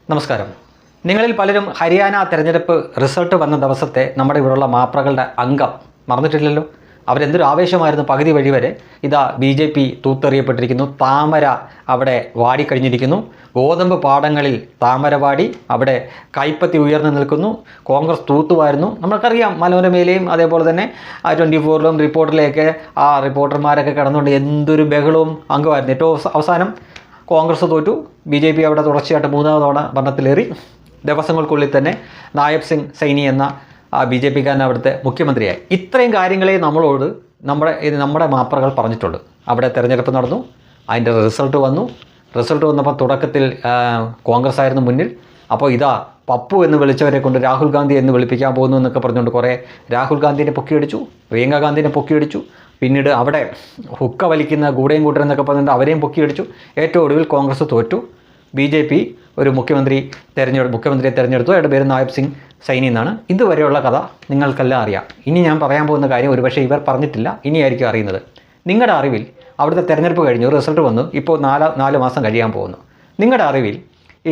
നമസ്കാരം. നിങ്ങളിൽ പലരും ഹരിയാന തെരഞ്ഞെടുപ്പ് റിസൾട്ട് വന്ന ദിവസത്തെ നമ്മുടെ ഇവിടെയുള്ള മാപ്രകളുടെ അംഗം മറന്നിട്ടില്ലല്ലോ. അവരെന്തൊരു ആവേശമായിരുന്നു. പകുതി വഴി വരെ ഇതാ BJP തൂത്തെറിയപ്പെട്ടിരിക്കുന്നു. താമര അവിടെ വാടിക്കഴിഞ്ഞിരിക്കുന്നു. ഗോതമ്പ് പാടങ്ങളിൽ താമര വാടി അവിടെ കൈപ്പത്തി ഉയർന്നു നിൽക്കുന്നു. കോൺഗ്രസ് തൂത്തുമായിരുന്നു. നമ്മൾക്കറിയാം, മനോരമയിലെയും അതേപോലെ തന്നെ 24-ലും റിപ്പോർട്ടിലേക്ക് ആ റിപ്പോർട്ടർമാരൊക്കെ കിടന്നുകൊണ്ട് എന്തൊരു ബഹളവും അംഗമായിരുന്നു. ഏറ്റവും അവസാനം കോൺഗ്രസ് തോറ്റു. BJP അവിടെ തുടർച്ചയായിട്ട് 3ാം തവണ ഭരണത്തിലേറി. ദിവസങ്ങൾക്കുള്ളിൽ തന്നെ നായബ് സിംഗ് സൈനി എന്ന BJP-കാരൻ അവിടുത്തെ മുഖ്യമന്ത്രിയായി. ഇത്രയും കാര്യങ്ങളെ നമ്മളോട് നമ്മുടെ മാപ്പറകൾ പറഞ്ഞിട്ടുള്ളൂ. അവിടെ തെരഞ്ഞെടുപ്പ് നടന്നു, അതിൻ്റെ റിസൾട്ട് വന്നപ്പോൾ തുടക്കത്തിൽ കോൺഗ്രസ് ആയിരുന്നു മുന്നിൽ. അപ്പോൾ ഇതാ പപ്പു എന്ന് വിളിച്ചവരെ കൊണ്ട് രാഹുൽ ഗാന്ധി എന്ന് വിളിപ്പിക്കാൻ പോകുന്നു എന്നൊക്കെ പറഞ്ഞുകൊണ്ട് കുറേ രാഹുൽ ഗാന്ധിനെ പൊക്കിയടിച്ചു, പ്രിയങ്ക ഗാന്ധിനെ പൊക്കിയടിച്ചു. പിന്നീട് അവിടെ ഹുക്ക വലിക്കുന്ന ഗൂഡയും കൂട്ടരെന്നൊക്കെ പറഞ്ഞിട്ട് അവരെയും പൊക്കിയടിച്ചു. ഏറ്റവും ഒടുവിൽ കോൺഗ്രസ് തോറ്റു. BJP ഒരു മുഖ്യമന്ത്രിയെ തിരഞ്ഞെടുത്തു. അയാളുടെ പേര് നായബ് സിംഗ് സൈനി എന്നാണ്. ഇതുവരെയുള്ള കഥ നിങ്ങൾക്കെല്ലാം അറിയാം. ഇനി ഞാൻ പറയാൻ പോകുന്ന കാര്യം ഒരുപക്ഷെ ഇവർ പറഞ്ഞിട്ടില്ല, ഇനിയായിരിക്കും അറിയുന്നത്. നിങ്ങളുടെ അറിവിൽ അവിടുത്തെ തെരഞ്ഞെടുപ്പ് കഴിഞ്ഞു, റിസൾട്ട് വന്നു, ഇപ്പോൾ 4 മാസം കഴിയാൻ പോകുന്നു. നിങ്ങളുടെ അറിവിൽ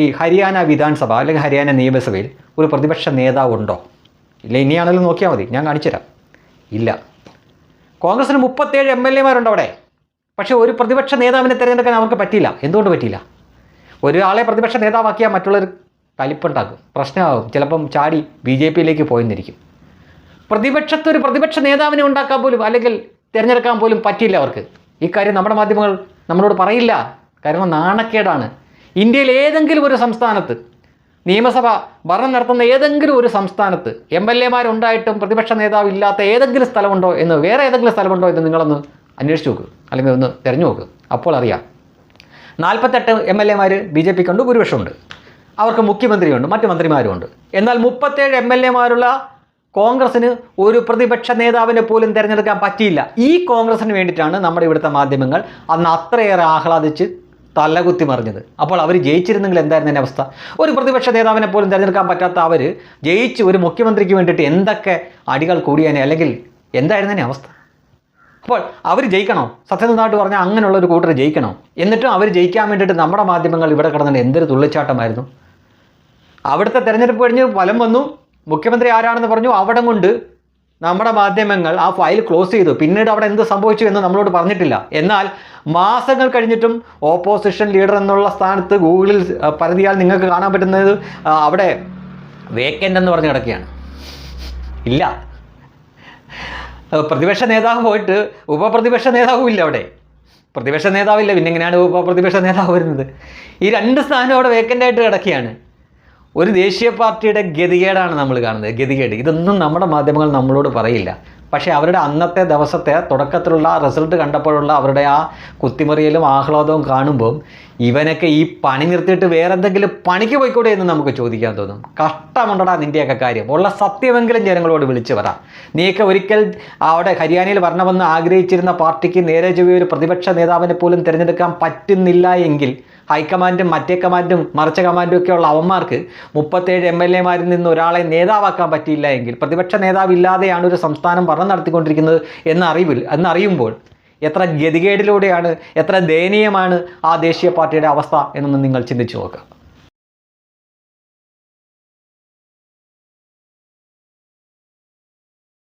ഈ ഹരിയാന വിധാൻസഭ അല്ലെങ്കിൽ ഹരിയാന നിയമസഭയിൽ ഒരു പ്രതിപക്ഷ നേതാവ് ഉണ്ടോ? ഇല്ല. ഇനിയാണെങ്കിലും നോക്കിയാൽ മതി, ഞാൻ കാണിച്ചുതരാം. ഇല്ല. കോൺഗ്രസിന് 37 MLA-മാരുണ്ട് അവിടെ. പക്ഷേ ഒരു പ്രതിപക്ഷ നേതാവിനെ തിരഞ്ഞെടുക്കാൻ അവർക്ക് പറ്റിയില്ല. എന്തുകൊണ്ട് പറ്റിയില്ല? ഒരാളെ പ്രതിപക്ഷ നേതാവാക്കിയാൽ മറ്റുള്ളവർ കലിപ്പുണ്ടാക്കും, പ്രശ്നമാകും, ചിലപ്പം ചാടി BJP-യിലേക്ക് പോയെന്നിരിക്കും. പ്രതിപക്ഷത്തൊരു പ്രതിപക്ഷ നേതാവിനെ ഉണ്ടാക്കാൻ പോലും അല്ലെങ്കിൽ തിരഞ്ഞെടുക്കാൻ പോലും പറ്റിയില്ല അവർക്ക്. ഈ കാര്യം നമ്മുടെ മാധ്യമങ്ങൾ നമ്മളോട് പറയില്ല. കാരണം നാണക്കേടാണ്. ഇന്ത്യയിൽ ഏതെങ്കിലും ഒരു സംസ്ഥാനത്ത് നിയമസഭ ഭരണം നടത്തുന്ന ഏതെങ്കിലും ഒരു സംസ്ഥാനത്ത് MLA-മാരുണ്ടായിട്ടും പ്രതിപക്ഷ നേതാവ് ഇല്ലാത്ത ഏതെങ്കിലും സ്ഥലമുണ്ടോ എന്ന്, വേറെ ഏതെങ്കിലും സ്ഥലമുണ്ടോ എന്ന് നിങ്ങളൊന്ന് അന്വേഷിച്ച് നോക്ക്, അല്ലെങ്കിൽ ഒന്ന് തിരഞ്ഞു നോക്ക്. അപ്പോൾ അറിയാം. 48 MLA-മാർ BJP-ക്കുണ്ട്, ഭൂരിപക്ഷമുണ്ട്. അവർക്ക് മുഖ്യമന്ത്രിയുണ്ട്, മറ്റു മന്ത്രിമാരുമുണ്ട്. എന്നാൽ 37 MLA-മാരുള്ള കോൺഗ്രസ്സിന് ഒരു പ്രതിപക്ഷ നേതാവിനെ പോലും തിരഞ്ഞെടുക്കാൻ പറ്റിയില്ല. ഈ കോൺഗ്രസ്സിന് വേണ്ടിയിട്ടാണ് നമ്മുടെ ഇവിടുത്തെ മാധ്യമങ്ങൾ അന്ന് അത്രയേറെ ആഹ്ലാദിച്ച് തലകുത്തി മറിഞ്ഞത്. അപ്പോൾ അവർ ജയിച്ചിരുന്നെങ്കിൽ എന്തായിരുന്നു എൻ്റെ അവസ്ഥ? ഒരു പ്രതിപക്ഷ നേതാവിനെ പോലും തിരഞ്ഞെടുക്കാൻ പറ്റാത്ത അവർ ജയിച്ച് ഒരു മുഖ്യമന്ത്രിക്ക് വേണ്ടിയിട്ട് എന്തൊക്കെ അടികൾ കൂടിയേനെ, അല്ലെങ്കിൽ എന്തായിരുന്നു എൻ്റെ അവസ്ഥ? അപ്പോൾ അവർ ജയിക്കണോ? സത്യസന്ധമായിട്ട് പറഞ്ഞാൽ അങ്ങനെയുള്ളൊരു കൂട്ടർ ജയിക്കണോ? എന്നിട്ടും അവർ ജയിക്കാൻ വേണ്ടിയിട്ട് നമ്മുടെ മാധ്യമങ്ങൾ ഇവിടെ കിടന്നിട്ട് എന്തൊരു തുള്ളിച്ചാട്ടമായിരുന്നു. അവിടുത്തെ തെരഞ്ഞെടുപ്പ് കഴിഞ്ഞ് ഫലം വന്നു, മുഖ്യമന്ത്രി ആരാണെന്ന് പറഞ്ഞു, അവിടെ കൊണ്ട് നമ്മുടെ മാധ്യമങ്ങൾ ആ ഫയൽ ക്ലോസ് ചെയ്തു. പിന്നീട് അവിടെ എന്ത് സംഭവിച്ചു എന്ന് നമ്മളോട് പറഞ്ഞിട്ടില്ല. എന്നാൽ മാസങ്ങൾ കഴിഞ്ഞിട്ടും ഓപ്പോസിഷൻ ലീഡർ എന്നുള്ള സ്ഥാനത്ത് ഗൂഗിളിൽ പരതിയാൽ നിങ്ങൾക്ക് കാണാൻ പറ്റുന്നത് അവിടെ വേക്കൻ്റ് എന്ന് പറഞ്ഞ് കിടക്കുകയാണ്. ഇല്ല. പ്രതിപക്ഷ നേതാവ് പോയിട്ട് ഉപപ്രതിപക്ഷ നേതാവും ഇല്ല അവിടെ. പ്രതിപക്ഷ നേതാവില്ല, പിന്നെ എങ്ങനെയാണ് ഉപപ്രതിപക്ഷ നേതാവ് വരുന്നത്? ഈ 2 സ്ഥാനം അവിടെ വേക്കൻ്റായിട്ട് കിടക്കുകയാണ്. ഒരു ദേശീയ പാർട്ടിയുടെ ഗതികേടാണ് നമ്മൾ കാണുന്നത്. ഗതികേട്. ഇതൊന്നും നമ്മുടെ മാധ്യമങ്ങൾ നമ്മളോട് പറയില്ല. പക്ഷേ അവരുടെ അന്നത്തെ ദിവസത്തെ തുടക്കത്തിലുള്ള റിസൾട്ട് കണ്ടപ്പോഴുള്ള അവരുടെ ആ കുത്തിമറിയലും ആഹ്ലാദവും കാണുമ്പോൾ ഇവനൊക്കെ ഈ പണി നിർത്തിയിട്ട് വേറെ എന്തെങ്കിലും പണിക്ക് പോയിക്കൂടെ എന്ന് നമുക്ക് ചോദിക്കാൻ തോന്നും. കഷ്ടമുണ്ടടാ നിൻ്റെയൊക്കെ കാര്യം. ഉള്ള സത്യമെങ്കിലും ജനങ്ങളോട് വിളിച്ചു പറ. നീയൊക്കെ ഒരിക്കൽ അവിടെ ഹരിയാനയിൽ വരണമെന്ന് ആഗ്രഹിച്ചിരുന്ന പാർട്ടിക്ക് നേരെ ചൊവ്വേ ഒരു പ്രതിപക്ഷ നേതാവിനെ പോലും തിരഞ്ഞെടുക്കാൻ പറ്റുന്നില്ല എങ്കിൽ ഹൈക്കമാൻഡും മറ്റേ കമാൻഡും മറിച്ച കമാൻഡും ഒക്കെയുള്ള അവന്മാർക്ക് 37 MLA-മാരിൽ നിന്ന് ഒരാളെ നേതാവാക്കാൻ പറ്റിയില്ല എങ്കിൽ, പ്രതിപക്ഷ നേതാവില്ലാതെയാണ് ഒരു സംസ്ഥാനം ഭരണം നടത്തിക്കൊണ്ടിരിക്കുന്നത് എന്നറിയുമ്പോൾ എത്ര ഗതികേടിലൂടെയാണ്, എത്ര ദയനീയമാണ് ആ ദേശീയ പാർട്ടിയുടെ അവസ്ഥ എന്നൊന്ന് നിങ്ങൾ ചിന്തിച്ചു നോക്കുക.